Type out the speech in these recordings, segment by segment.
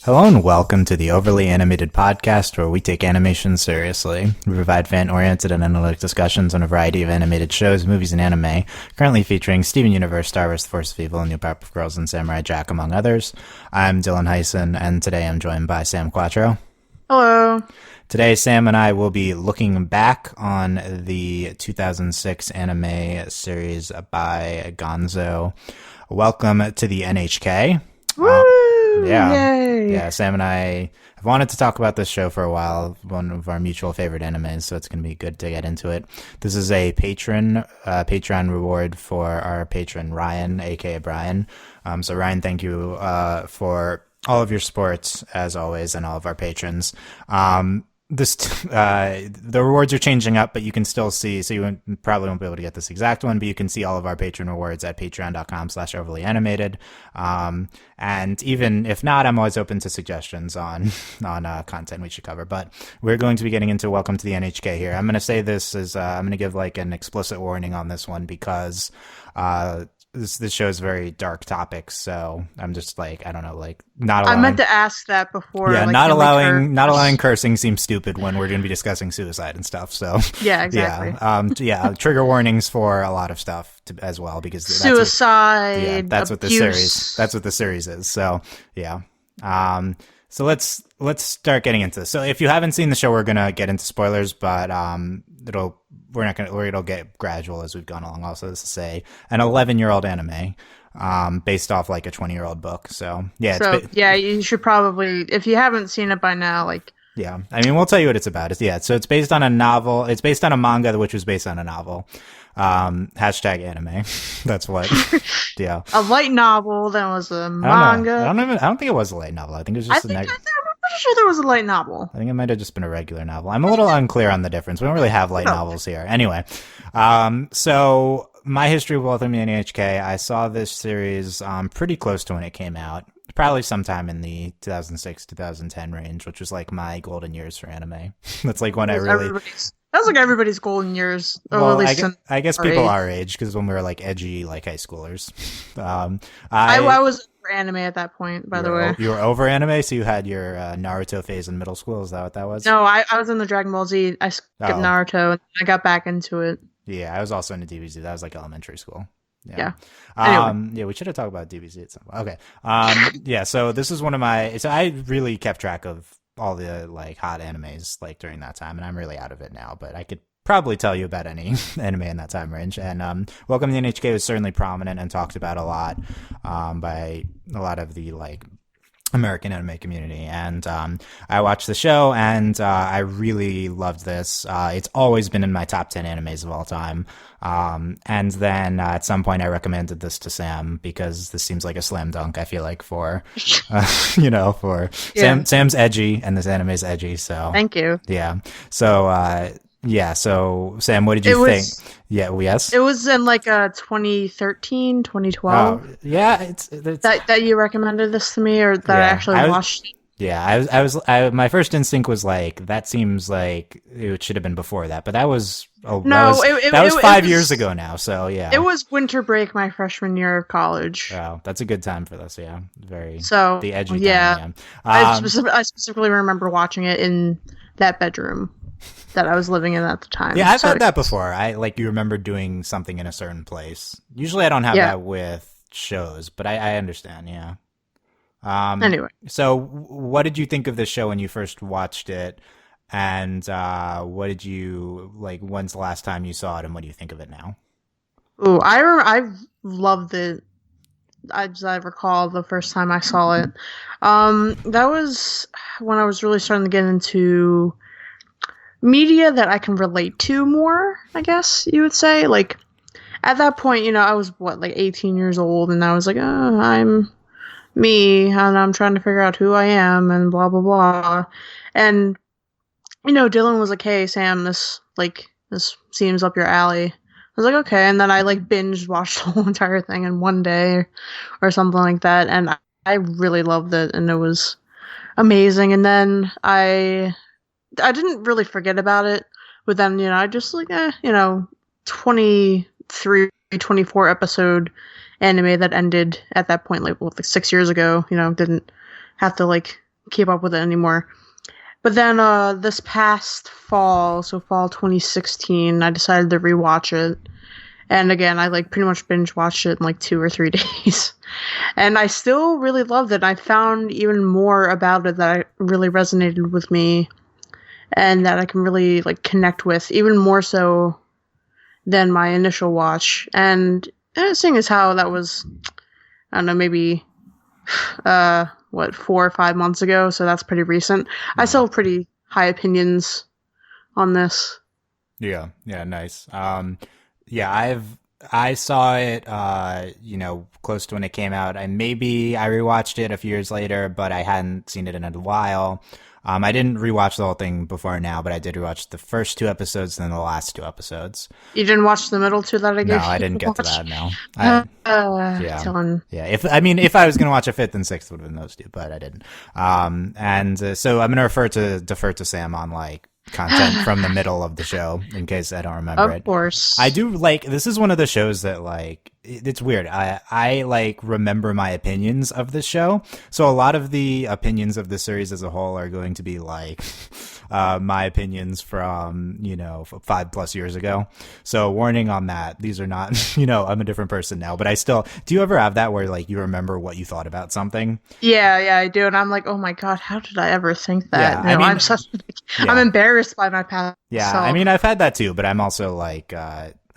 Hello and welcome to the Overly Animated Podcast, where we take animation seriously. We provide fan-oriented and analytic discussions on a variety of animated shows, movies, and anime, currently featuring Steven Universe, Star Wars: The Force of Evil, New Powerpuff Girls, and Samurai Jack, among others. I'm Dylan Hysen, and today I'm joined by Sam Quattro. Hello. Today, Sam and I will be looking back on the 2006 anime series by Gonzo. Welcome to the N.H.K. Woo! Yeah. Yay. Sam and I have wanted to talk about this show for a while, one of our mutual favorite animes, so it's going to be good to get into it. This is a Patreon reward for our patron, Ryan, aka Brian. So Ryan, thank you for all of your support, as always, and all of our patrons. The rewards are changing up, but you can still see, so you probably won't be able to get this exact one, but you can see all of our patron rewards at patreon.com/overlyanimated. And even if not, I'm always open to suggestions on content we should cover, but we're going to be getting into Welcome to the N.H.K. here. I'm going to say this as, I'm going to give like an explicit warning on this one because, this shows very dark topics, so I'm just like, I don't know, like not allowing. I meant to ask that before. Yeah, like, not allowing cursing seems stupid when we're going to be discussing suicide and stuff. So yeah, exactly. Yeah, trigger warnings for a lot of stuff as well because suicide. That's what abuse. That's what the series is. So yeah. So let's start getting into this. So if you haven't seen the show, we're gonna get into spoilers, but it'll get gradual as we've gone along. Also, this is an 11-year-old anime, based off like a 20-year-old book. So yeah, you should probably, if you haven't seen it by now, like. Yeah, I mean, we'll tell you what it's about. So it's based on a novel. It's based on a manga, which was based on a novel. Hashtag anime. That's what. Yeah. A light novel. That was a manga. I don't think it was a light novel. I think it was just I'm pretty sure there was a light novel. I think it might have just been a regular novel. I'm a little unclear on the difference. We don't really have light novels here. Anyway, so my history with Welcome to N.H.K. I saw this series pretty close to when it came out. Probably sometime in the 2006-2010 range, which was like my golden years for anime. That's like when I really. That was like everybody's golden years. Well, I guess people our age, because when we were like edgy, like high schoolers. I was over anime at that point, by the way. You were over anime, so you had your Naruto phase in middle school. Is that what that was? No, I was in the Dragon Ball Z. I skipped Naruto, and I got back into it. Yeah, I was also into DBZ. That was like elementary school. Yeah. Anyway. Yeah, we should have talked about DBZ at some point. Okay. Yeah, so this is one of my. So I really kept track of all the like hot animes like during that time, and I'm really out of it now, but I could probably tell you about any anime in that time range. And Welcome to the N.H.K. was certainly prominent and talked about a lot by a lot of the like American anime community. And I watched the show, and I really loved this. It's always been in my top 10 animes of all time. And then at some point I recommended this to Sam because this seems like a slam dunk, I feel like, for Sam's edgy and this anime is edgy. So thank you. Yeah. So Sam, what did you think? Yes. It was in like 2013, 2012. Oh, yeah, it's that you recommended this to me, or that I actually watched it. Yeah, my first instinct was like, that seems like it should have been before that, but that was 5 years ago now. So yeah, it was winter break my freshman year of college. Oh, that's a good time for this. Yeah, the edgy. Yeah, time, I specifically remember watching it in that bedroom that I was living in at the time. Yeah, I've had that before. You remember doing something in a certain place. Usually I don't have that with shows, but I understand. Yeah. Anyway. So what did you think of this show when you first watched it? And what did you like, when's the last time you saw it, and what do you think of it now? Ooh, I loved it. As I recall, the first time I saw it. That was when I was really starting to get into media that I can relate to more, I guess you would say. Like, at that point, I was, 18 years old, and I was like, oh, I'm me, and I'm trying to figure out who I am, and blah, blah, blah. And, Dylan was like, hey, Sam, this seems up your alley. I was like, okay, and then I, binge watched the whole entire thing in one day, or something like that, and I really loved it, and it was amazing. And then I didn't really forget about it, but then, I just 23, 24 episode anime that ended at that point, 6 years ago, didn't have to keep up with it anymore. But then this past fall, so fall 2016, I decided to rewatch it. And again, I like pretty much binge watched it in like 2 or 3 days. And I still really loved it. I found even more about it that really resonated with me and that I can really like connect with, even more so than my initial watch. And seeing as how that was, I don't know, maybe 4 or 5 months ago, so that's pretty recent. I still have pretty high opinions on this. Yeah, yeah, nice. Yeah, I saw it close to when it came out. I rewatched it a few years later, but I hadn't seen it in a while. I didn't rewatch the whole thing before now, but I did rewatch the first 2 episodes and then the last 2 episodes. You didn't watch the middle two that I gave you? No, I didn't get to that. No. Yeah. Yeah. If I was gonna watch a fifth and sixth, it would have been those two, but I didn't. So I'm gonna defer to Sam on like content from the middle of the show in case I don't remember it. Of course. I do like, this is one of the shows that like, it's weird. I like remember my opinions of this show. So a lot of the opinions of the series as a whole are going to be like, my opinions from, 5+ years ago. So warning on that. These are not, I'm a different person now, but do you ever have that where like you remember what you thought about something? Yeah, I do. And I'm like, oh my God, how did I ever think that? Yeah, I'm embarrassed by my past. Yeah, self. I mean, I've had that too, but I'm also like,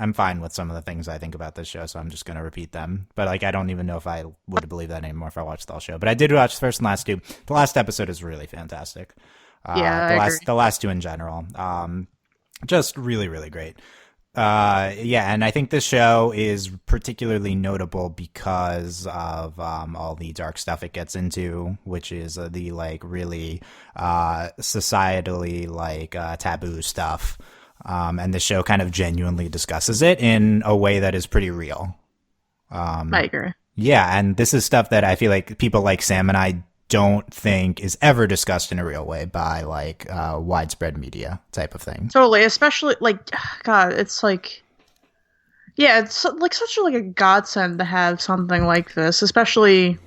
I'm fine with some of the things I think about this show, so I'm just going to repeat them. But like, I don't even know if I would believe that anymore if I watched the whole show. But I did watch the first and last two. The last episode is really fantastic. The last two in general, just really, really great. And I think this show is particularly notable because of all the dark stuff it gets into, which is the like really societally like taboo stuff. And the show kind of genuinely discusses it in a way that is pretty real. I agree. Yeah, and this is stuff that I feel like people like Sam and I don't think is ever discussed in a real way by like widespread media type of thing. Totally, especially like, God, it's like, yeah, it's like such a, like a godsend to have something like this, especially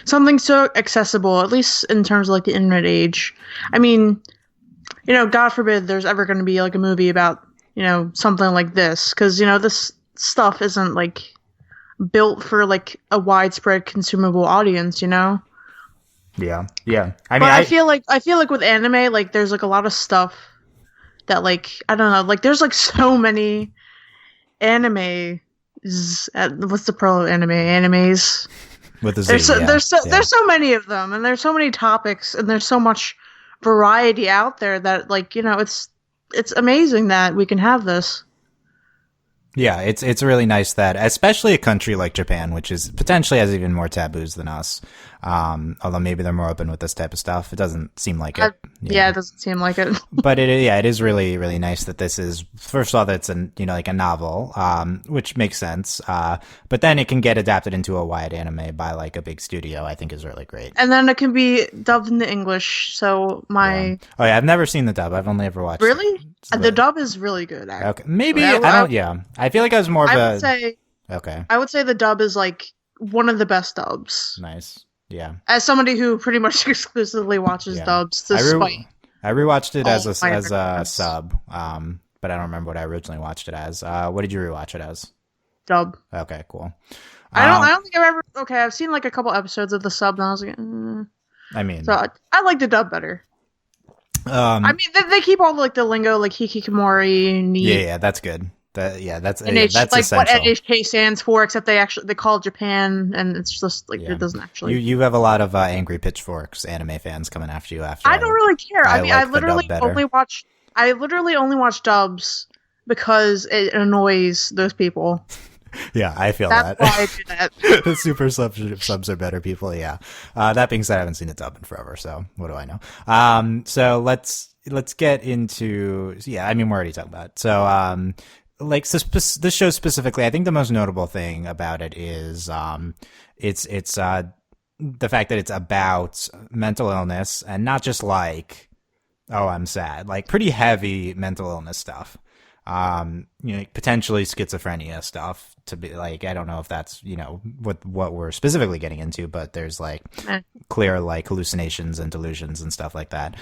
something so accessible, at least in terms of like the internet age. I mean, God forbid there's ever going to be like a movie about, something like this, because, this stuff isn't like built for like a widespread consumable audience, Yeah. I feel like with anime, like there's like a lot of stuff that like, I don't know, like there's like so many anime. What's the plural of anime? Animes. With the Z, there's so many of them, and there's so many topics, and there's so much variety out there that like, it's amazing that we can have this. Yeah, it's really nice that, especially a country like Japan, which is potentially has even more taboos than us. Although maybe they're more open with this type of stuff. It doesn't seem like it. Yeah, it doesn't seem like it. But it is really, really nice that this is, first of all, that's like a novel, which makes sense. But then it can get adapted into a wide anime by like a big studio, I think is really great. And then it can be dubbed into English. So I've never seen the dub. I've only ever watched Really? The dub is really good, actually. Okay. Maybe, I feel like I was more of okay. I would say the dub is like one of the best dubs. Nice. Yeah. As somebody who pretty much exclusively watches dubs, despite I rewatched it as a sub, but I don't remember what I originally watched it as. What did you rewatch it as? Dub. Okay, cool. I don't think I've ever. Okay, I've seen like a couple episodes of the sub, and I was like, I mean, so I like the dub better. I mean, they keep all like the lingo, like hikikomori, Yeah, that's good. That's that's essential. What N.H.K they for, except they call it Japan, and it's just like it doesn't actually. You have a lot of angry pitchforks anime fans coming after you after. I don't really care. I literally only watch dubs because it annoys those people. Yeah, I feel That's that. why I do that. The super subs are better people. Yeah. That being said, I haven't seen a dub in forever, so what do I know? So let's get into. Yeah, I mean we're already talking about it. So this show specifically, I think the most notable thing about it is it's the fact that it's about mental illness and not just like, oh, I'm sad, like pretty heavy mental illness stuff. potentially schizophrenia stuff to be like, I don't know if that's, what we're specifically getting into, but there's like clear like hallucinations and delusions and stuff like that.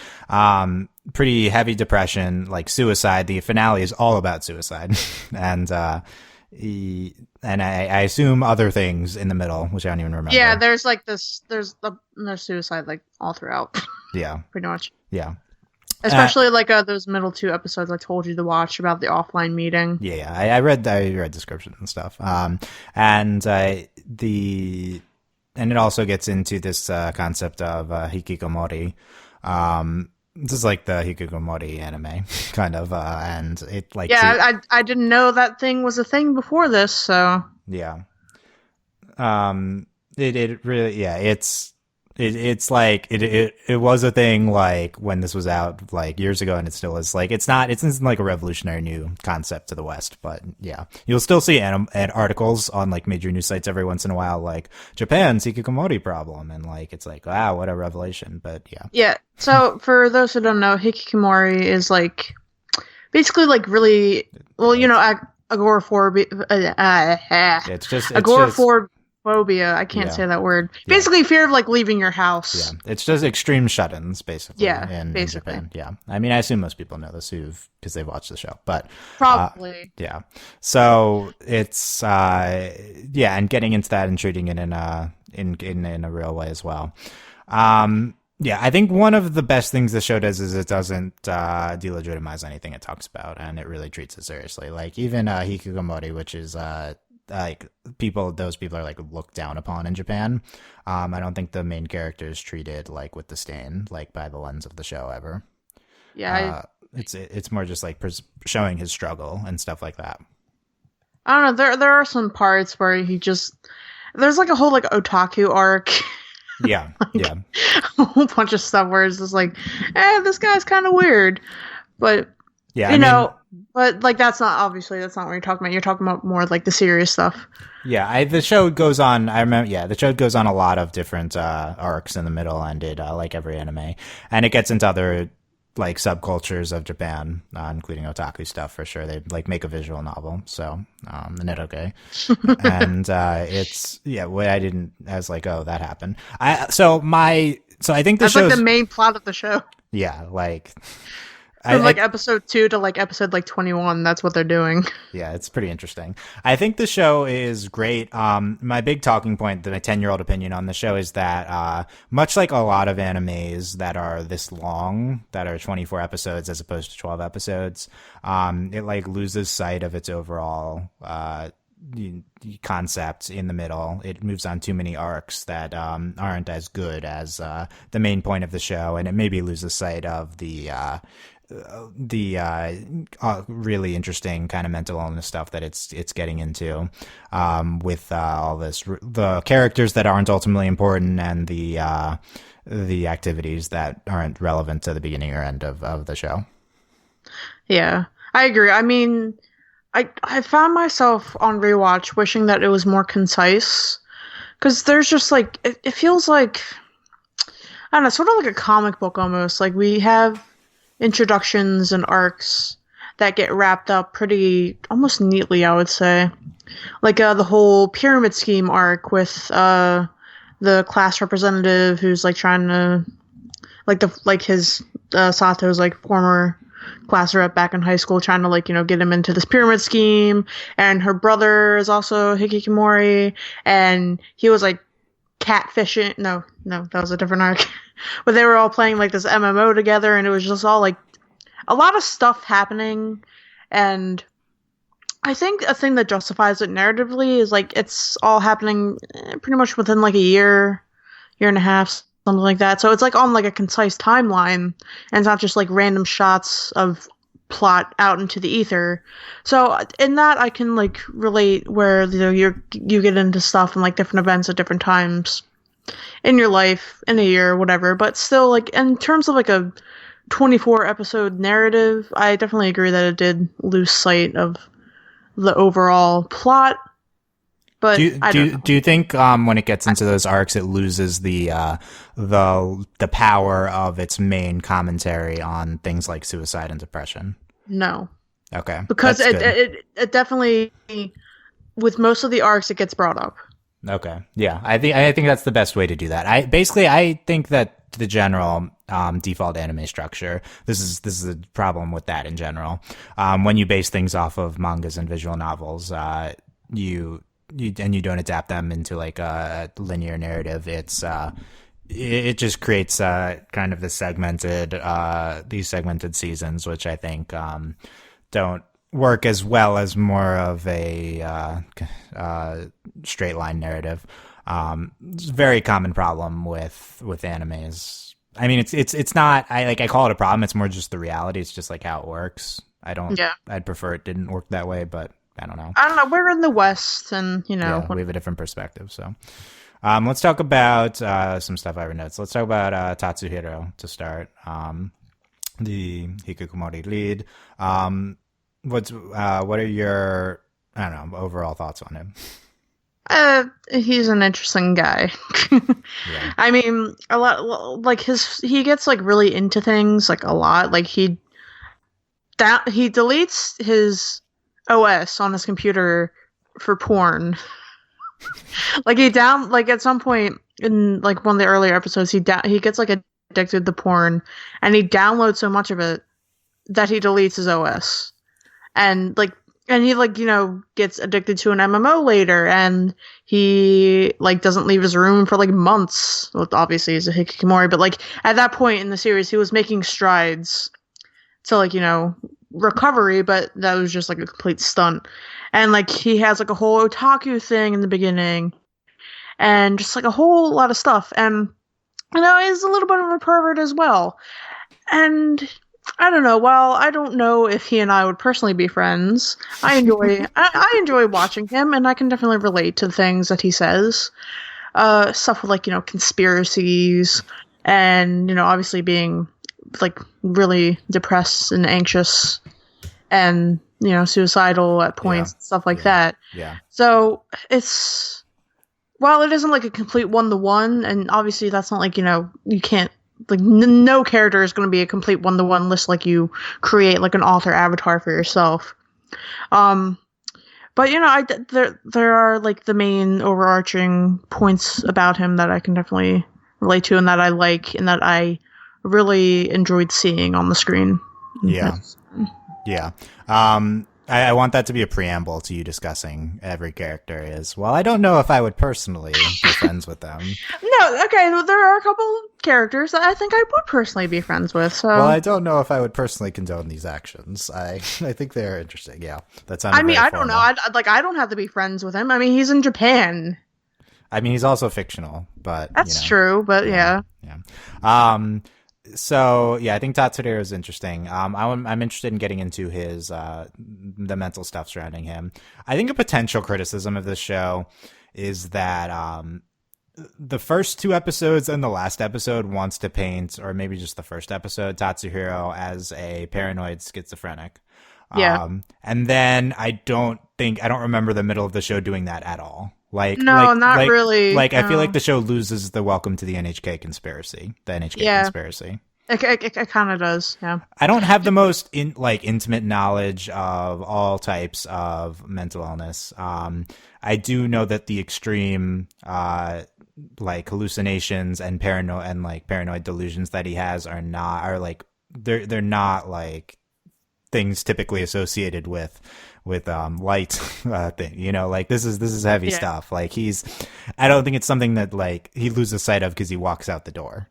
Pretty heavy depression, like suicide. The finale is all about suicide. and, I assume other things in the middle, which I don't even remember. Yeah, there's like there's suicide like all throughout. Yeah. Pretty much. Yeah. Especially like those middle 2 episodes I told you to watch about the offline meeting. Yeah, I read descriptions and stuff. And it also gets into this concept of hikikomori. This is like the hikikomori anime, kind of, and it like I didn't know that thing was a thing before this, so yeah. It really it's like it was a thing like when this was out like years ago, and it still is. Like it isn't like a revolutionary new concept to the West, but yeah, you'll still see articles on like major news sites every once in a while, like Japan's hikikomori problem, and like it's like, wow, what a revelation. But yeah. So for those who don't know, hikikomori is like basically like really agoraphobia. It's just Phobia. I can't say that word. Basically, fear of like leaving your house. Yeah, it's just extreme shut-ins, basically. Yeah, basically. In Japan. Yeah, I mean, I assume most people know this because they've watched the show, but probably. Yeah. So it's and getting into that and treating it in a real way as well. Yeah, I think one of the best things the show does is it doesn't delegitimize anything it talks about, and it really treats it seriously. Like even hikikomori, which is like those people are like looked down upon in Japan. I don't think the main character is treated like with disdain, like by the lens of the show ever. Yeah, it's more just like showing his struggle and stuff like that. I don't know. There are some parts where there's like a whole like otaku arc. Yeah, yeah, a whole bunch of stuff where it's just like, this guy's kind of weird, but yeah, I mean, but like that's not what you're talking about. You're talking about more like the serious stuff. Yeah, the show goes on. I remember. Yeah, the show goes on a lot of different arcs in the middle, and it like every anime, and it gets into other like subcultures of Japan, including otaku stuff for sure. They like make a visual novel, so the N.H.K. and it's what I was like, oh, that happened. So I think that's like the main plot of the show. Yeah, like. From episode 2 to like episode like 21, that's what they're doing. Yeah, it's pretty interesting. I think the show is great. My big talking point, my 10-year-old opinion on the show is that much like a lot of animes that are this long, that are 24 episodes as opposed to 12 episodes, it like loses sight of its overall concept in the middle. It moves on too many arcs that aren't as good as the main point of the show, and it maybe loses sight of the really interesting kind of mental illness stuff that it's getting into, with all the characters that aren't ultimately important, and the activities that aren't relevant to the beginning or end of the show. Yeah, I agree. I mean, I found myself on rewatch wishing that it was more concise, because there's just like it feels like, I don't know, sort of like a comic book almost. Like we have introductions and arcs that get wrapped up pretty almost neatly, I would say. Like the whole pyramid scheme arc with the class representative who's like trying to his Sato's like former class rep back in high school, trying to like get him into this pyramid scheme, and her brother is also hikikomori, and he was like catfishing. No, that was a different arc. But they were all playing like this MMO together, and it was just all like a lot of stuff happening. And I think a thing that justifies it narratively is like it's all happening pretty much within like a year and a half, something like that. So it's like on like a concise timeline, and it's not just like random shots of plot out into the ether. So in that I can like relate, where you get into stuff and like different events at different times in your life, in a year, whatever. But still, like in terms of like a 24 episode narrative, I definitely agree that it did lose sight of the overall plot. But do you think when it gets into those arcs, it loses the power of its main commentary on things like suicide and depression? No. Okay, because that's it good. it definitely, with most of the arcs, it gets brought up. Okay. Yeah. I think that's the best way to do that. I think that the general default anime structure. This is a problem with that in general. When you base things off of mangas and visual novels, you don't adapt them into like a linear narrative. It just creates kind of these segmented seasons, which I think don't work as well as more of a straight line narrative. It's a very common problem with animes. I mean, it's not. I call it a problem. It's more just the reality. It's just like how it works. I don't. Yeah. I'd prefer it didn't work that way, but I don't know. I don't know. We're in the West, and Yeah, we have a different perspective. So, let's talk about some stuff I notes. Let's talk about Tatsuhiro to start. The Hikikomori lead. What are your, I don't know, overall thoughts on him? He's an interesting guy. Yeah. I mean, a lot like he gets like really into things like a lot. Like he deletes his OS on his computer for porn. Like like at some point in like one of the earlier episodes, he gets like addicted to porn, and he downloads so much of it that he deletes his OS, and he like gets addicted to an MMO later, and he like doesn't leave his room for like months. Well, obviously he's a hikikomori, but like at that point in the series, he was making strides to like recovery, but that was just like a complete stunt. And like he has like a whole otaku thing in the beginning, and just like a whole lot of stuff. And he's a little bit of a pervert as well. And I don't know. Well, I don't know if he and I would personally be friends. I enjoy watching him, and I can definitely relate to the things that he says. Stuff with like conspiracies, and obviously being like really depressed and anxious, and suicidal at points, and stuff like that. Yeah. So while it isn't like a complete one-to-one, and obviously that's not like you can't like no character is going to be a complete one-to-one list like you create like an author avatar for yourself. But there are like the main overarching points about him that I can definitely relate to, and that I like, and that I really enjoyed seeing on the screen. Yeah. Yeah. I want that to be a preamble to you discussing every character is, well, I don't know if I would personally be friends with them. No, okay, well, there are a couple characters that I think I would personally be friends with, so... Well, I don't know if I would personally condone these actions. I think they're interesting, yeah. That sounds. I mean, I don't know. I don't have to be friends with him. I mean, he's in Japan. I mean, he's also fictional, but... That's true, but yeah. So yeah, I think Tatsuhiro is interesting. I'm interested in getting into his the mental stuff surrounding him. I think a potential criticism of this show is that the first two episodes and the last episode wants to paint, or maybe just the first episode, Tatsuhiro as a paranoid schizophrenic. Yeah. And then I don't remember the middle of the show doing that at all. Not really. Like, I feel like the show loses the welcome to the N.H.K. conspiracy. The N.H.K. conspiracy. It kind of does, yeah. I don't have the most intimate knowledge of all types of mental illness. I do know that the extreme hallucinations and paranoid delusions that he has are they're not like things typically associated with light thing, like this is heavy stuff. Like I don't think it's something that like he loses sight of because he walks out the door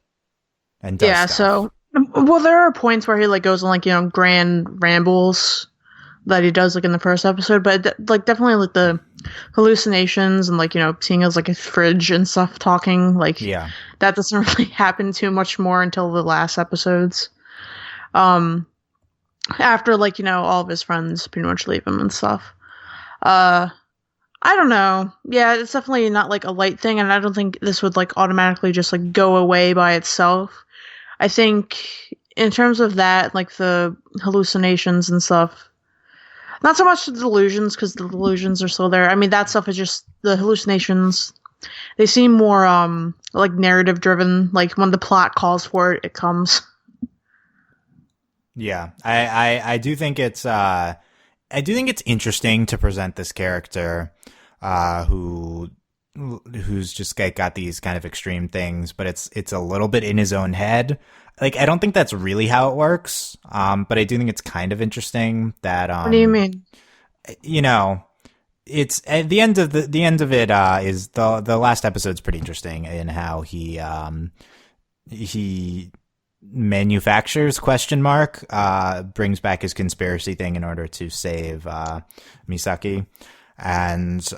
and does stuff. So there are points where he like goes on like grand rambles that he does like in the first episode, but like definitely like the hallucinations and like seeing as like a fridge and stuff talking, like that doesn't really happen too much more until the last episodes. After like all of his friends pretty much leave him and stuff. I don't know. Yeah, it's definitely not like a light thing, and I don't think this would like automatically just like go away by itself. I think in terms of that, like the hallucinations and stuff, not so much the delusions, because the delusions are still there. I mean, that stuff is just the hallucinations. They seem more like narrative driven. Like when the plot calls for it, it comes. Yeah, I do think it's I do think it's interesting to present this character, who who's just got these kind of extreme things, but it's a little bit in his own head. Like, I don't think that's really how it works. But I do think it's kind of interesting that, What do you mean? you know, it's at the end of it, is the last episode's pretty interesting in how he manufactures brings back his conspiracy thing in order to save, Misaki. And,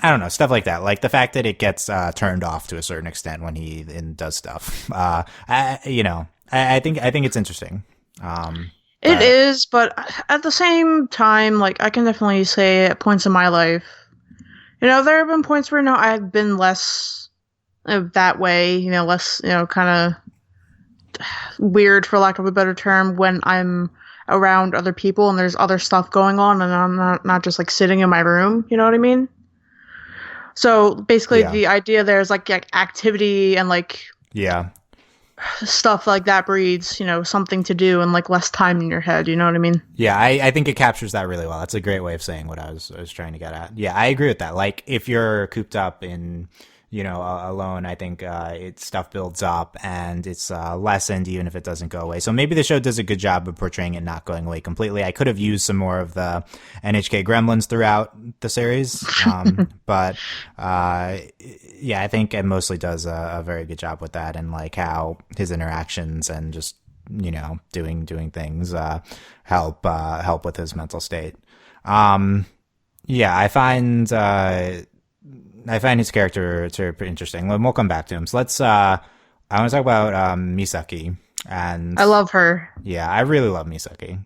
I don't know, stuff like that. Like the fact that it gets turned off to a certain extent when he does stuff. I think it's interesting. It is, but at the same time, like I can definitely say at points in my life, there have been points where I've been less that way, less kind of weird for lack of a better term when I'm around other people and there's other stuff going on and I'm not just like sitting in my room. You know what I mean? So basically, Yeah. the idea there is like activity and like Yeah. stuff like that breeds, something to do and like less time in your head. You know what I mean? Yeah, I think it captures that really well. That's a great way of saying what I was trying to get at. Yeah, I agree with that. Like, if you're cooped up in, alone, I think stuff builds up and it's lessened even if it doesn't go away. So maybe the show does a good job of portraying it not going away completely. I could have used some more of the N.H.K gremlins throughout the series, but yeah, I think it mostly does a very good job with that and like how his interactions and just doing things help with his mental state. Yeah, I find his character pretty interesting. We'll come back to him. So let's. I want to talk about Misaki, and I love her. yeah, I really love Misaki.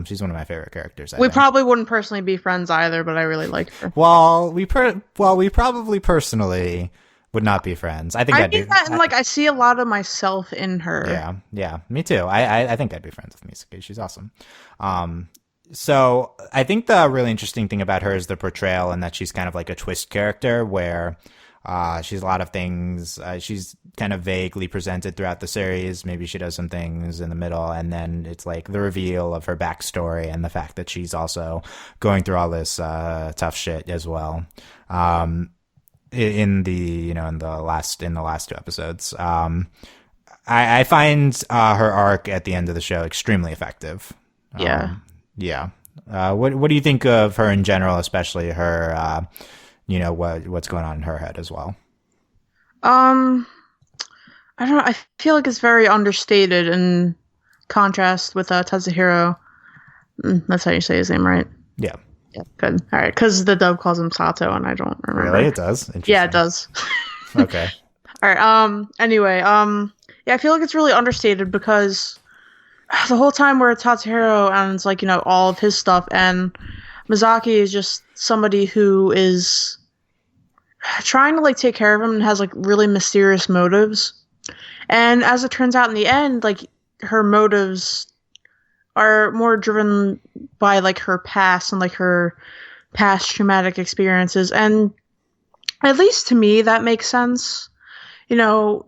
She's one of my favorite characters. I We think. probably wouldn't personally be friends either, but I really like her. Well, we probably personally would not be friends. I think I I'd be. mean that, and like I see a lot of myself in her. Yeah, me too. I think I'd be friends with Misaki. She's awesome. So I think the really interesting thing about her is the portrayal and that she's kind of like a twist character where she's a lot of things. She's kind of vaguely presented throughout the series. Maybe she does some things in the middle, and then it's like the reveal of her backstory and the fact that she's also going through all this tough shit as well. In the last two episodes, I find her arc at the end of the show extremely effective. Yeah. Yeah. What do you think of her in general, especially her, what's going on in her head as well? I don't know. I feel like it's very understated in contrast with Tatsuhiro. That's how you say his name, right? Yeah. Yeah. Good. All right. Because the dub calls him Sato, and I don't remember. Really? It does? Yeah, it does. Okay. All right. Anyway. Yeah, I feel like it's really understated because the whole time we're at Tatsuhiro and it's like, all of his stuff, and Mizaki is just somebody who is trying to like take care of him and has like really mysterious motives. And as it turns out in the end, like her motives are more driven by like her past and like her past traumatic experiences. And at least to me, that makes sense. When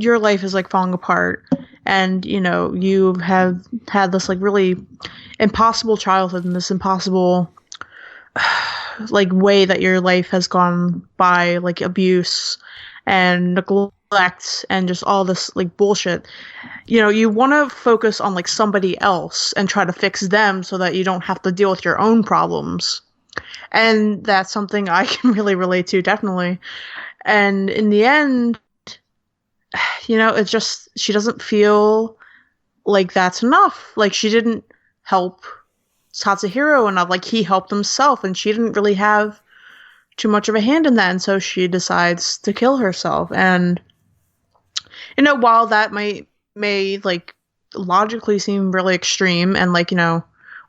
your life is like falling apart and you have had this like really impossible childhood and this impossible like way that your life has gone by, like abuse and neglect and just all this like bullshit, you want to focus on like somebody else and try to fix them so that you don't have to deal with your own problems. And that's something I can really relate to, definitely. And in the end, it's just, she doesn't feel like that's enough. Like, she didn't help Tatsuhiro enough. Like, he helped himself, and she didn't really have too much of a hand in that. And so she decides to kill herself. And, while that may like, logically seem really extreme and, like,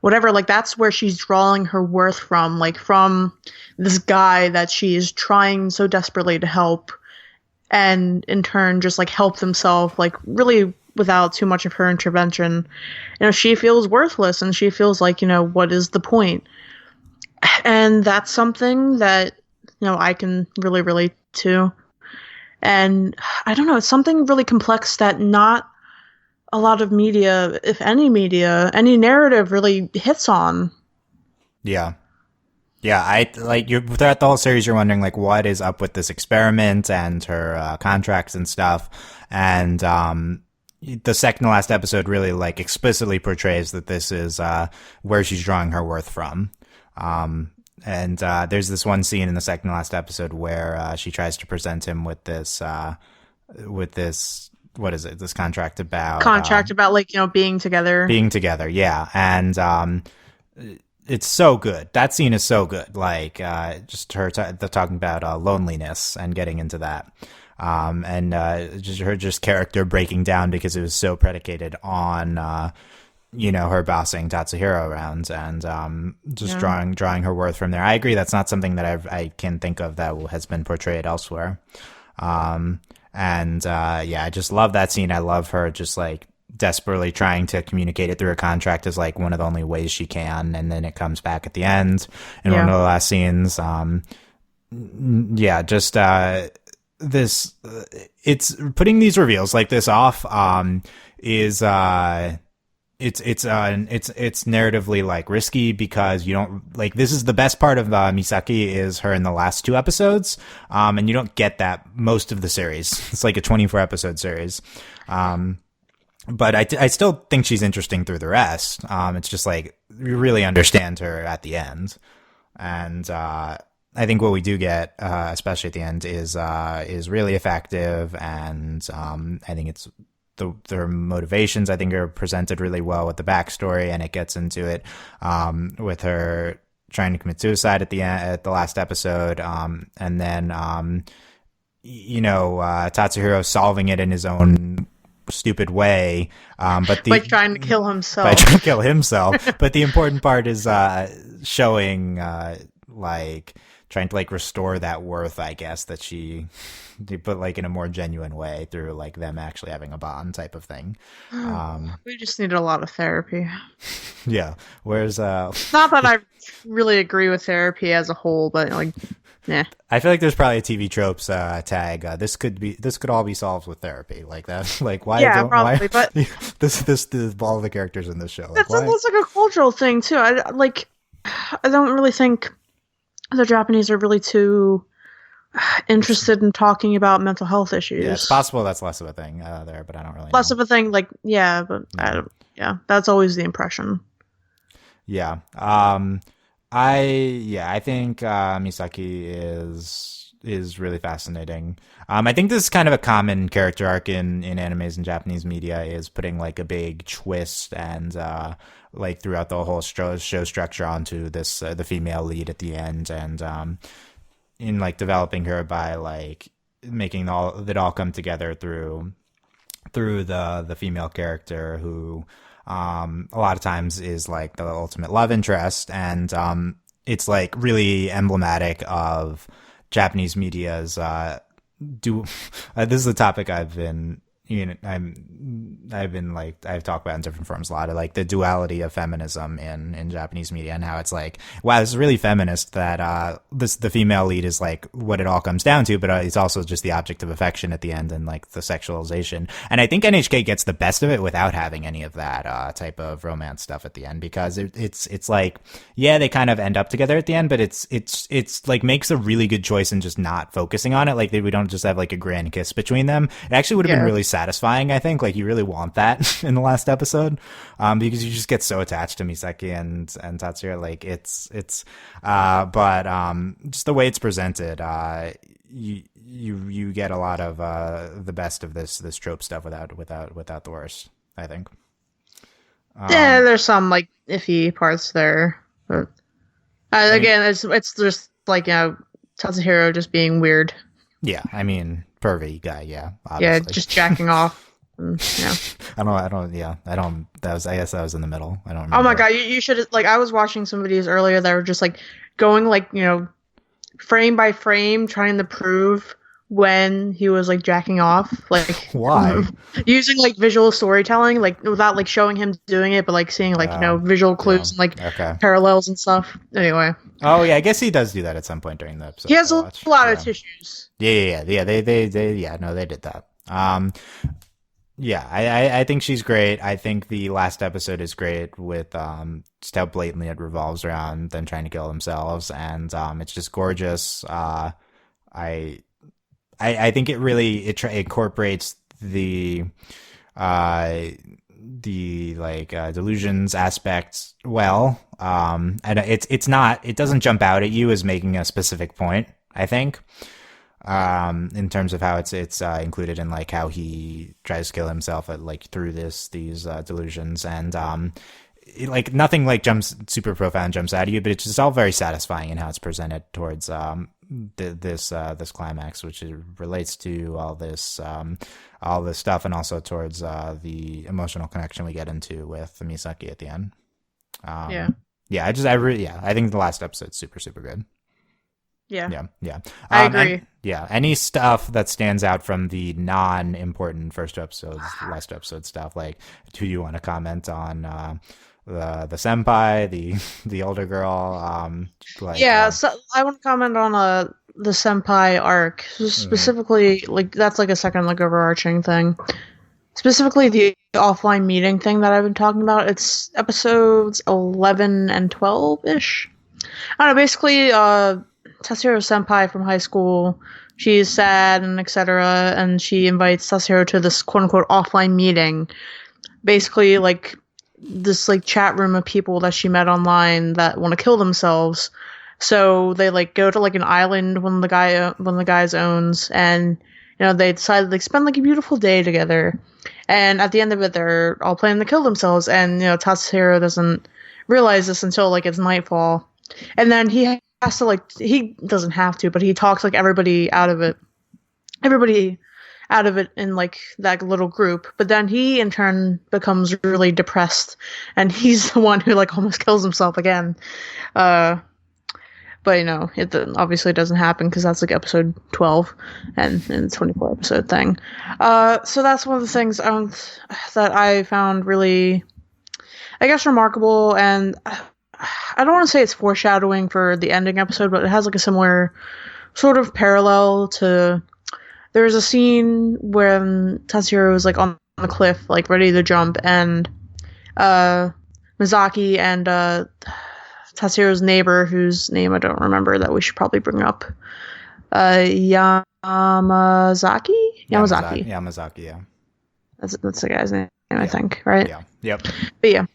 whatever, like, that's where she's drawing her worth from. Like, from this guy that she is trying so desperately to help, and in turn just like help himself, like really without too much of her intervention. She feels worthless and she feels like, what is the point? And that's something that, I can really relate to. And I don't know, it's something really complex that not a lot of media, if any media, any narrative really hits on. Yeah. Yeah, I like you throughout the whole series. You're wondering like what is up with this experiment and her contracts and stuff, and the second to last episode really like explicitly portrays that this is where she's drawing her worth from. And there's this one scene in the second to last episode where she tries to present him with this what is it? This Contract about like being together. Being together, yeah, and it's so good. That scene is so good. Like, just her talking about loneliness and getting into that. And just her character breaking down because it was so predicated on, her bossing Tatsuhiro around and just drawing her worth from there. I agree. That's not something that I can think of that has been portrayed elsewhere. I just love that scene. I love her just like desperately trying to communicate it through a contract is like one of the only ways she can, and then it comes back at the end in one of the last scenes. This it's putting these reveals like this off is it's narratively like risky because you don't like this is the best part of Misaki is her in the last two episodes, and you don't get that most of the series. It's like a 24 episode series. But I still think she's interesting through the rest. It's just like you really understand her at the end, and I think what we do get, especially at the end, is really effective. And I think it's their motivations. I think are presented really well with the backstory, and it gets into it with her trying to commit suicide at the end, at the last episode, and then Tatsuhiro solving it in his own stupid way, but by trying to kill himself. But the important part is showing trying to like restore that worth, I guess, that but like in a more genuine way through like them actually having a bond type of thing. We just need a lot of therapy. Yeah. Whereas not that I really agree with therapy as a whole, but like yeah. I feel like there's probably a TV tropes tag. This could all be solved with therapy, like that. Like why? Yeah, probably. But this all the characters in this show. That's like a cultural thing too. I don't really think the Japanese are really too interested in talking about mental health issues. Yeah, it's possible that's less of a thing there, but I don't really. Less know. of a thing, like that's always the impression. Yeah. I think Misaki is really fascinating. I think this is kind of a common character arc in animes and Japanese media is putting like a big twist and like throughout the whole show structure onto this the female lead at the end, and in like developing her by like making it all come together through the female character who a lot of times is like the ultimate love interest, and it's like really emblematic of Japanese media's this is a topic I've talked about in different forms a lot of like the duality of feminism in Japanese media, and how it's like, wow, this is really feminist that the female lead is like what it all comes down to, but it's also just the object of affection at the end and like the sexualization. And I think N.H.K gets the best of it without having any of that type of romance stuff at the end, because it's like, yeah, they kind of end up together at the end, but it's like makes a really good choice in just not focusing on it. Like we don't just have like a grand kiss between them. It actually would have been really satisfying. I think like you really want that in the last episode, because you just get so attached to Misaki and Tatsuya. Like it's just the way it's presented, you get a lot of the best of this trope stuff without the worst, I think. Yeah, there's some like iffy parts there, but again, it's just like Tatsuhiro just being weird. Yeah, I mean, pervy guy. Yeah, obviously. Yeah, just jacking off. Yeah. I guess that was in the middle. I don't remember. Oh my god, you should like. I was watching some videos earlier that were just like going like frame by frame, trying to prove when he was like jacking off. Like why? Using like visual storytelling, like without like showing him doing it, but like seeing like visual clues and like parallels and stuff. Anyway. Oh yeah, I guess he does do that at some point during the episode. He has a lot of tissues. Yeah. They did that. Yeah, I think she's great. I think the last episode is great with just how blatantly it revolves around them trying to kill themselves, and it's just gorgeous. I I think it really incorporates uh the like delusions aspects well. And it doesn't jump out at you as making a specific point, I think. In terms of how it's included in like how he tries to kill himself at like through these delusions, and like nothing like jumps super profound jumps out at you, but it's just all very satisfying in how it's presented towards this climax, which relates to all this stuff, and also towards the emotional connection we get into with Misaki at the end. Yeah. Yeah, I think the last episode's super good. Yeah. Yeah. I agree. Any stuff that stands out from the non-important first episodes, last episode stuff, like, do you want to comment on the senpai, the older girl? So I want to comment on the senpai arc, specifically, like, that's like a second like overarching thing. Specifically, the offline meeting thing that I've been talking about. It's episodes 11 and 12-ish. I don't know, basically, Tatsuro senpai from high school, she's sad and etc., and she invites Tatsuro to this quote-unquote offline meeting. Basically, like, this, like, chat room of people that she met online that want to kill themselves. So they, like, go to, like, an island one of the guys owns, and, you know, they decide to, like, spend, like, a beautiful day together. And at the end of it, they're all planning to kill themselves, and, you know, Tatsuro doesn't realize this until, like, it's nightfall. And then he has to, like, he doesn't have to, but he talks, like, everybody out of it in, like, that little group. But then he in turn becomes really depressed, and he's the one who, like, almost kills himself again. But, you know, it obviously doesn't happen because that's, like, episode 12 and the 24 episode thing. So that's one of the things that I found really, I guess, remarkable. And I don't want to say it's foreshadowing for the ending episode, but it has, like, a similar sort of parallel to... There's a scene when Tatsuro is, like, on the cliff, like, ready to jump, and Mizaki and Tatsuro's neighbor, whose name I don't remember, that we should probably bring up, Yamazaki? Yamazaki, yeah. That's the guy's name, I think, right? Yeah. Yep. But yeah.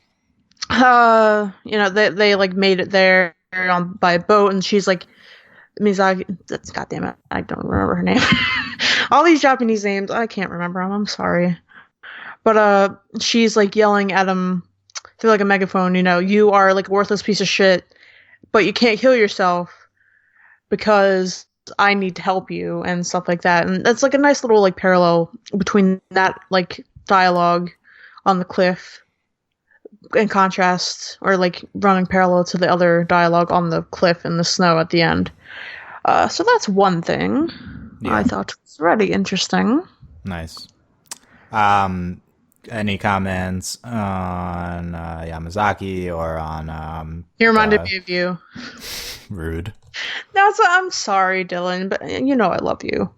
You know, they like made it there by boat, and she's like, Mizaki, that's, goddamn it, I don't remember her name. All these Japanese names, I can't remember them, I'm sorry. But she's like yelling at him through like a megaphone, you know, you are like a worthless piece of shit, but you can't kill yourself because I need to help you, and stuff like that. And that's like a nice little like parallel between that like dialogue on the cliff, in contrast, or like running parallel to the other dialogue on the cliff in the snow at the end. So that's one thing I thought was really interesting. Nice. Any comments on Yamazaki or on... He reminded me of you. Rude. I'm sorry, Dylan, but you know I love you.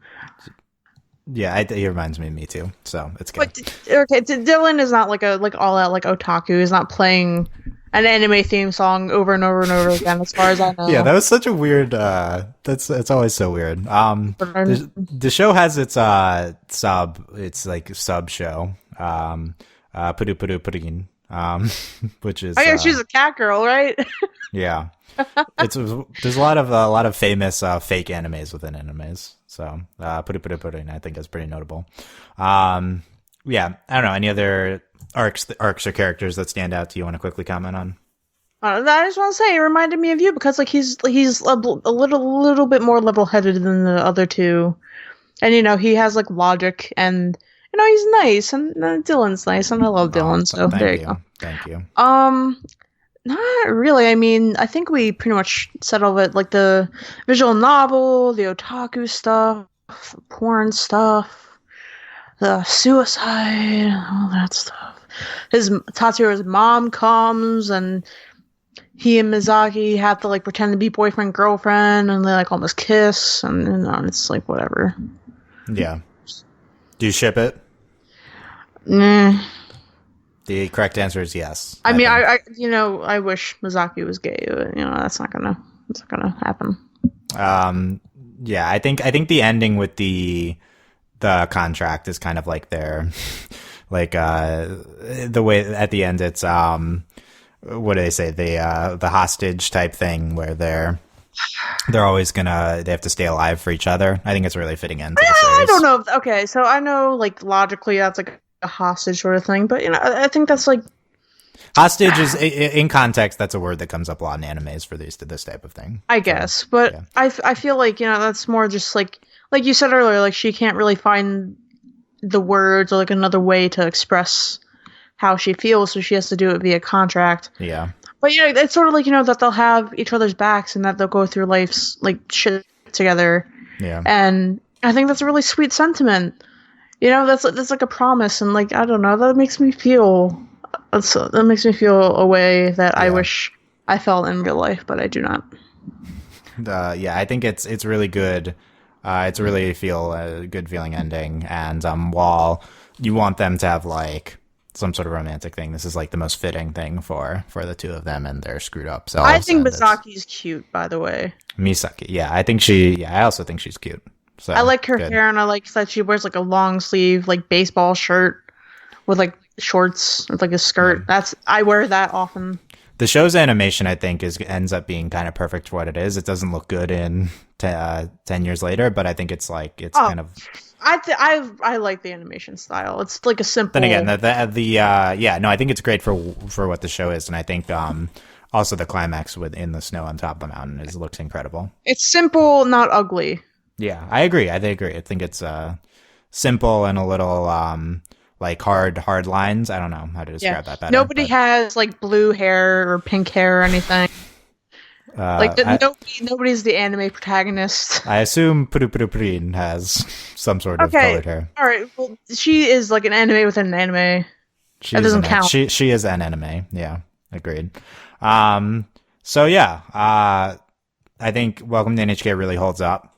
Yeah, he reminds me of me too, so it's good. But, okay, Dylan is not like a all out like otaku. He's not playing an anime theme song over and over and over again, as far as I know. Yeah, that was such a weird. It's always so weird. The show has its sub show. Pudu Pudu Pudin, which is. Oh yeah, she's a cat girl, right? Yeah, there's a lot of famous fake animes within animes. So Pudu Pudu Pudin, I think, is pretty notable. Yeah, I don't know, any other arcs or characters that stand out to you want to quickly comment on? I just want to say, it reminded me of you because like he's a little bit more level-headed than the other two, and you know he has like logic, and you know he's nice, and Dylan's nice, and I love Dylan. So there you go. Thank you. Not really. I mean, I think we pretty much said all of it, like the visual novel, the otaku stuff, the porn stuff, the suicide, all that stuff. Tatsuro's mom comes, and he and Mizaki have to like pretend to be boyfriend girlfriend, and they like almost kiss, and it's like whatever. Yeah. Do you ship it? Nah. The correct answer is yes, I I mean, think. I wish Mizaki was gay, but that's not gonna happen. Um, yeah, I think the ending with the contract is kind of like their like the way at the end it's what do they say, the hostage type thing where they're always they have to stay alive for each other. I think it's a really fitting end to the I don't series. know. Okay, so I know like logically that's like a hostage sort of thing, but I think that's like Hostage is in context. That's a word that comes up a lot in animes for this type of thing. I So guess, but yeah, I feel like that's more just like you said earlier, like she can't really find the words or like another way to express how she feels, so she has to do it via contract. yeah, But it's sort of like that they'll have each other's backs and that they'll go through life's like shit together, yeah. and I think that's a really sweet sentiment. That's like a promise, and like I don't know, that makes me feel a way that I Yeah. wish I felt in real life, but I do not. Yeah, I think it's really good. It's a really feel a good feeling ending, and while you want them to have like some sort of romantic thing, this is like the most fitting thing for the two of them and their screwed up I selves, think and it's Misaki's cute, by the way. Misaki. Yeah, I think she. Yeah, I also think she's cute. I So like her good. hair, and I like that she wears like a long sleeve, like baseball shirt with like shorts with like a Yeah. skirt. I wear that often. The show's animation, I think, is ends up being kind of perfect for what it is. It doesn't look good in 10 years later, but I think it's like it's Oh, kind of. I like the animation style. It's like a Then again, simple. yeah, no, I think it's great for what the show is, and I think also the climax within the snow on top of the mountain looks incredible. It's simple, not ugly. Yeah, I agree. I agree. I think it's simple and a little like hard lines. I don't know how to Yeah. describe that better, Nobody but has like blue hair or pink hair or anything. Like I nobody's the anime protagonist. I assume Puru has some sort of Okay. colored hair. All right. Well, she is like an anime within an anime. That She's doesn't count. she is an anime. Yeah, agreed. So yeah, I think Welcome to N.H.K really holds up.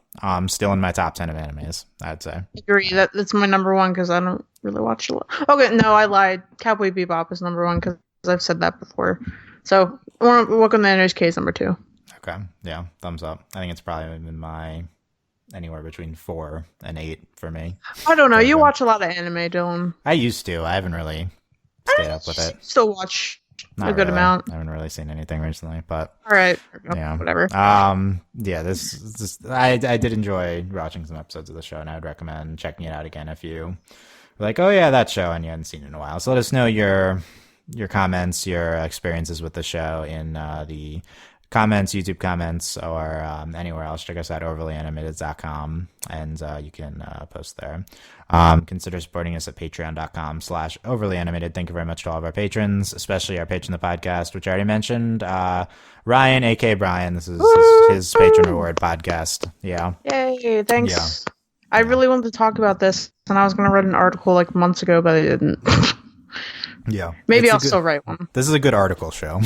Still in my top 10 of animes, I'd say. Agree. That's my number one because I don't really watch a lot. Okay, no, I lied. Cowboy Bebop is number one because I've said that before. So Welcome to N.H.K is number two. Okay, yeah, thumbs up. I think it's probably in my anywhere between 4 and 8 for me. I don't know. There we You go. watch a lot of anime, Dylan. I used to. I haven't really stayed up with it. Still watch a Not good really. amount. I haven't really seen anything recently, but All right. yeah. Whatever. Yeah, this I did enjoy watching some episodes of the show, and I would recommend checking it out again if you were like, oh yeah, that show, and you hadn't seen it in a while. So let us know your comments, your experiences with the show in the comments, YouTube comments, or anywhere else. Check us out, overlyanimated.com, and you can post there. Consider supporting us at patreon.com/overlyanimated. Thank you very much to all of our patrons, especially our patron of the podcast, which I already mentioned, Ryan, aka Brian. This is his patron reward podcast. Yeah. Yay! Yeah. Thanks. I really wanted to talk about this, and I was going to write an article like months ago, but I didn't. Yeah. Maybe I'll still write one. This is a good article show.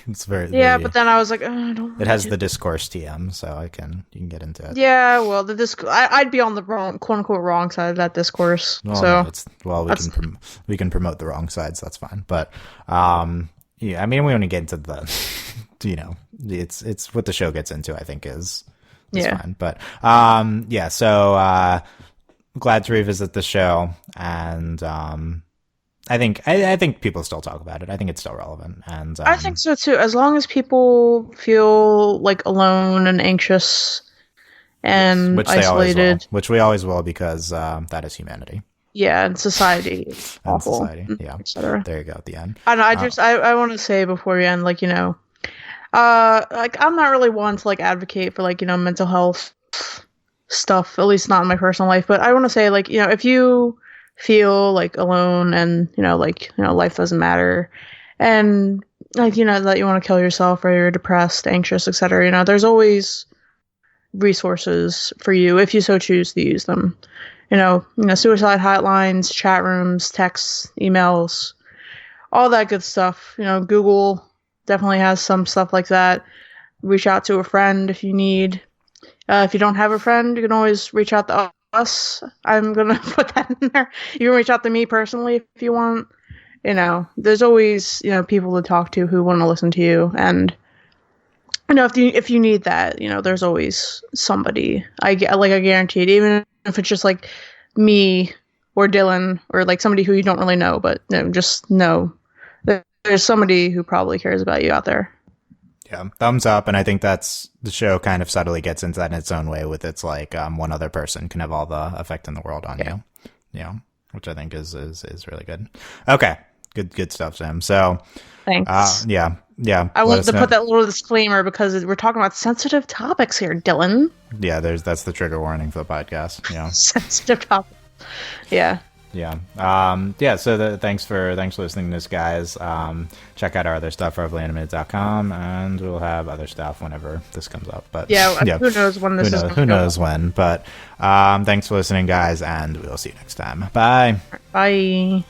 It's Yeah, very but then I was like, I don't. it has the discourse TM, so you can get into it. Yeah, well, I'd be on the wrong, quote unquote, wrong side of that discourse. Well, So no, we can promote the wrong sides. That's fine. But yeah, I mean, we want to get into the it's what the show gets into. I think is yeah. fine. But yeah. So glad to revisit the show, and I think people still talk about it. I think it's still relevant, and I think so too. As long as people feel like alone and anxious and which they always will, isolated, which we always will, because that is humanity yeah, and society is and awful, society. Yeah, etc. there you go at the end. I don't know. I want to say before we end, like like I'm not really one to like advocate for like mental health stuff, at least not in my personal life. But I want to say like if you feel like alone and life doesn't matter, and like that you want to kill yourself or you're depressed, anxious, etc. There's always resources for you if you so choose to use them. Suicide hotlines, chat rooms, texts, emails, all that good stuff. Google definitely has some stuff like that. Reach out to a friend if you need. If you don't have a friend, you can always reach out to us. I'm gonna put that in there. You can reach out to me personally if you want. There's always people to talk to who want to listen to you, and if you need that, there's always somebody. I guarantee it, even if it's just like me or Dylan or like somebody who you don't really know, but just know that there's somebody who probably cares about you out there. Yeah, thumbs up, and I think that's the show kind of subtly gets into that in its own way with its like one other person can have all the effect in the world on you. Which I think is really good. Okay, good stuff, Sam. So, thanks. Yeah. I wanted to put that little disclaimer because we're talking about sensitive topics here, Dylan. Yeah, that's the trigger warning for the podcast. Yeah, sensitive topics. Yeah. So thanks for listening to this, guys. Check out our other stuff, foreverlyanimated.com, and we'll have other stuff whenever this comes up. But who knows when this is? Who knows when? But thanks for listening, guys, and we'll see you next time. Bye. Bye.